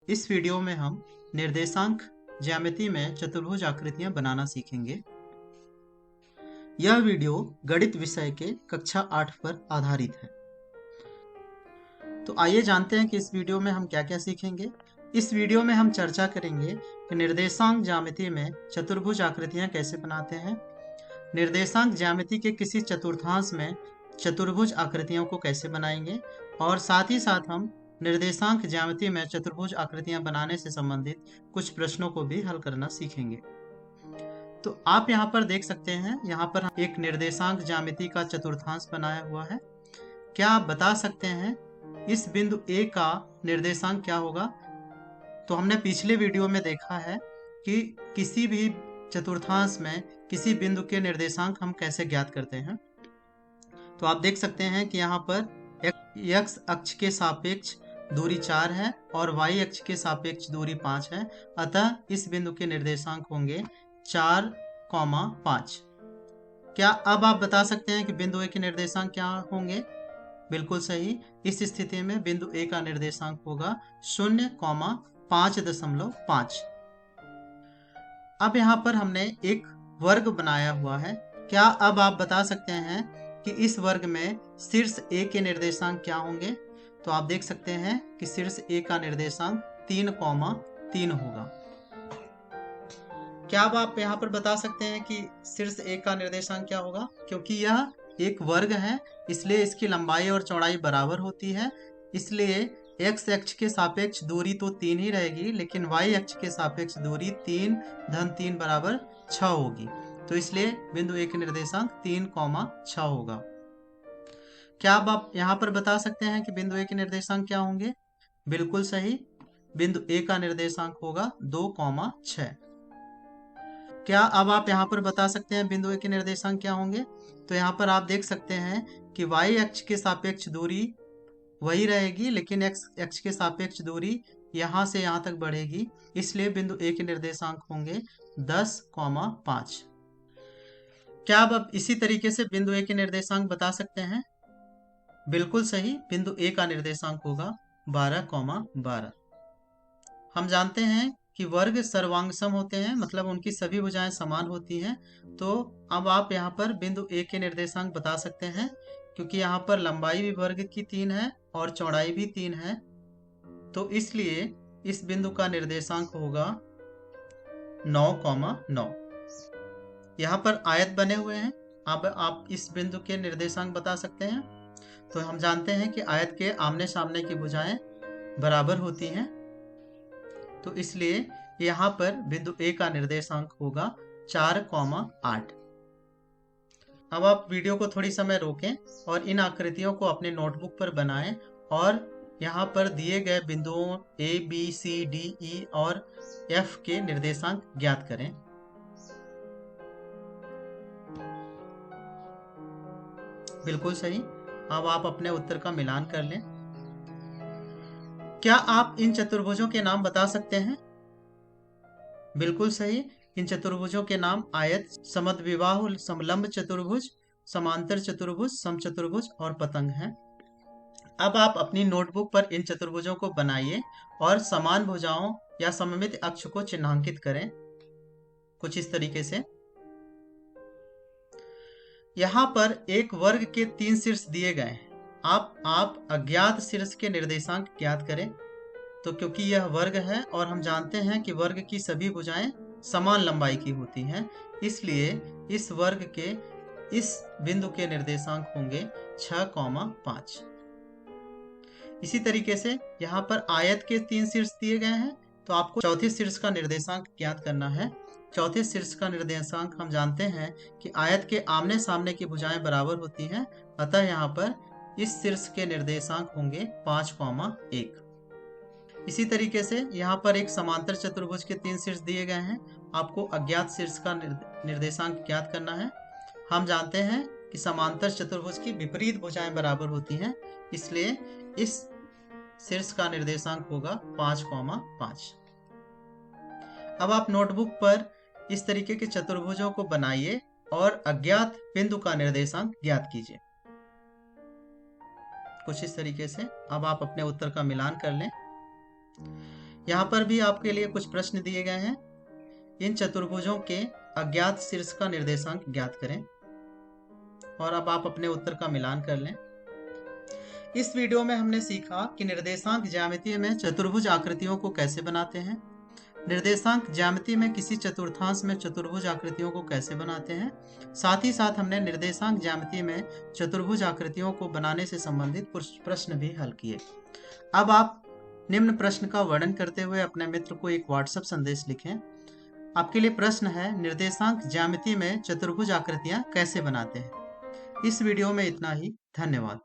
इस वीडियो में हम निर्देशांक ज्यामिति में चतुर्भुज आकृतियां बनाना सीखेंगे। यह वीडियो गणित विषय के कक्षा 8 पर आधारित है। तो आइए जानते हैं कि इस वीडियो में हम क्या क्या सीखेंगे। इस वीडियो में हम चर्चा करेंगे कि निर्देशांक ज्यामिति में चतुर्भुज आकृतियां कैसे बनाते हैं, निर्देशांक ज्यामिति के किसी चतुर्थांश में चतुर्भुज आकृतियों को कैसे बनाएंगे, और साथ ही साथ हम निर्देशांक ज्यामिति में चतुर्भुज आकृतियां बनाने से संबंधित कुछ प्रश्नों को भी हल करना सीखेंगे। तो आप यहाँ पर देख सकते हैं, यहाँ पर एक निर्देशांक ज्यामिति का चतुर्थांश बनाया हुआ है। क्या आप बता सकते हैं इस बिंदु A का निर्देशांक क्या होगा? तो हमने पिछले वीडियो में देखा है कि किसी भी चतुर्थांश में किसी बिंदु के निर्देशांक हम कैसे ज्ञात करते हैं। तो आप देख सकते हैं कि यहाँ पर x अक्ष के सापेक्ष दूरी 4 है और y अक्ष के सापेक्ष दूरी 5 है। अतः इस बिंदु के निर्देशांक होंगे 4, 5। क्या अब आप बता सकते हैं कि बिंदु A के निर्देशांक क्या होंगे? बिल्कुल सही। इस स्थिति में बिंदु A का निर्देशांक होगा 0,5.5। अब यहाँ पर हमने एक वर्ग बनाया हुआ है। क्या अब आप बता सकते हैं कि इस वर्ग में शीर्ष A के निर्देशांक क्या होंगे? तो आप देख सकते हैं कि शीर्ष A का निर्देशांक 3,3 होगा। क्या अब आप यहाँ पर बता सकते हैं कि शीर्ष A का निर्देशांक क्या होगा? क्योंकि यह एक वर्ग है, इसलिए इसकी लंबाई और चौड़ाई बराबर होती है, इसलिए x अक्ष के सापेक्ष दूरी तो 3 ही रहेगी, लेकिन y अक्ष के सापेक्ष दूरी 3 धन 3 बराबर 6 होगी। तो इसलिए बिंदु A के निर्देशांक 3,6 होगा। क्या अब आप यहाँ पर बता सकते हैं कि बिंदु A के निर्देशांक क्या होंगे? बिल्कुल सही। बिंदु A का निर्देशांक होगा 2,6। क्या अब आप यहाँ पर बता सकते हैं बिंदु A के निर्देशांक क्या होंगे? तो यहाँ पर आप देख सकते हैं कि y अक्ष के सापेक्ष दूरी वही रहेगी, लेकिन x अक्ष के सापेक्ष दूरी यहाँ से यहाँ तक बढ़ेगी, इसलिए बिंदु A के निर्देशांक होंगे 10,5। क्या आप इसी तरीके से बिंदु A के निर्देशांक बता सकते हैं? बिल्कुल सही। बिंदु A का निर्देशांक होगा 12,12। हम जानते हैं कि वर्ग सर्वांग सम होते हैं, मतलब उनकी सभी भुजाएं समान होती हैं। तो अब आप यहाँ पर बिंदु A के निर्देशांक बता सकते हैं, क्योंकि यहाँ पर लंबाई भी वर्ग की 3 है और चौड़ाई भी 3 है, तो इसलिए इस बिंदु का निर्देशांक होगा 9,9। यहाँ पर आयत बने हुए हैं। अब आप इस बिंदु के निर्देशांक बता सकते हैं। तो हम जानते हैं कि आयत के आमने सामने की भुजाएं बराबर होती हैं, तो इसलिए यहाँ पर बिंदु A का निर्देशांक होगा 4,8। अब आप वीडियो को थोड़ी समय रोकें और इन आकृतियों को अपने नोटबुक पर बनाएं और यहाँ पर दिए गए बिंदुओं A, B, C, D, E और F के निर्देशांक ज्ञात करें। बिल्कुल सही। अब आप अपने उत्तर का मिलान कर लें। क्या आप इन चतुर्भुजों के नाम बता सकते हैं? बिल्कुल सही। इन चतुर्भुजों के नाम आयत, समद्विबाहु समलंब चतुर्भुज, समांतर चतुर्भुज, समचतुर्भुज और पतंग हैं। अब आप अपनी नोटबुक पर इन चतुर्भुजों को बनाइए और समान भुजाओं या सममित अक्ष को चिन्हांकित करें कुछ इस तरीके से। यहाँ पर एक वर्ग के 3 शीर्ष दिए गए हैं। आप अज्ञात शीर्ष के निर्देशांक ज्ञात करें। तो क्योंकि यह वर्ग है और हम जानते हैं कि वर्ग की सभी भुजाएं समान लंबाई की होती हैं, इसलिए इस वर्ग के इस बिंदु के निर्देशांक होंगे 6,5। इसी तरीके से यहाँ पर आयत के 3 शीर्ष दिए गए हैं, तो आपको चौथे शीर्ष का निर्देशांक ज्ञात करना है। चौथे शीर्ष का निर्देशांक हम जानते हैं कि आयत के आमने सामने की भुजाएं बराबर होती हैं, अतः यहाँ पर इस शीर्ष के निर्देशांक होंगे 5,1। इसी तरीके से यहाँ पर एक समांतर चतुर्भुज के 3 शीर्ष दिए गए हैं। आपको अज्ञात शीर्ष का निर्देशांक ज्ञात करना है। हम जानते हैं कि समांतर चतुर्भुज की विपरीत भुजाएं बराबर होती हैं, इसलिए इस शीर्ष का निर्देशांक होगा 5,5। अब आप नोटबुक पर इस तरीके के चतुर्भुजों को बनाइए और अज्ञात बिंदु का निर्देशांक ज्ञात कीजिए कुछ इस तरीके से। अब आप अपने उत्तर का मिलान कर लें। यहाँ पर भी आपके लिए कुछ प्रश्न दिए गए हैं। इन चतुर्भुजों के अज्ञात शीर्ष का निर्देशांक ज्ञात करें और अब आप अपने उत्तर का मिलान कर लें। इस वीडियो में हमने सीखा कि निर्देशांक ज्यामिति में चतुर्भुज आकृतियों को कैसे बनाते हैं, निर्देशांक ज्यामिति में किसी चतुर्थांश में चतुर्भुज आकृतियों को कैसे बनाते हैं। साथ ही साथ हमने निर्देशांक ज्यामिति में चतुर्भुज आकृतियों को बनाने से संबंधित कुछ प्रश्न भी हल किए। अब आप निम्न प्रश्न का वर्णन करते हुए अपने मित्र को एक व्हाट्सएप संदेश लिखें। आपके लिए प्रश्न है, निर्देशांक ज्यामिति में चतुर्भुज आकृतियां कैसे बनाते हैं। इस वीडियो में इतना ही। धन्यवाद।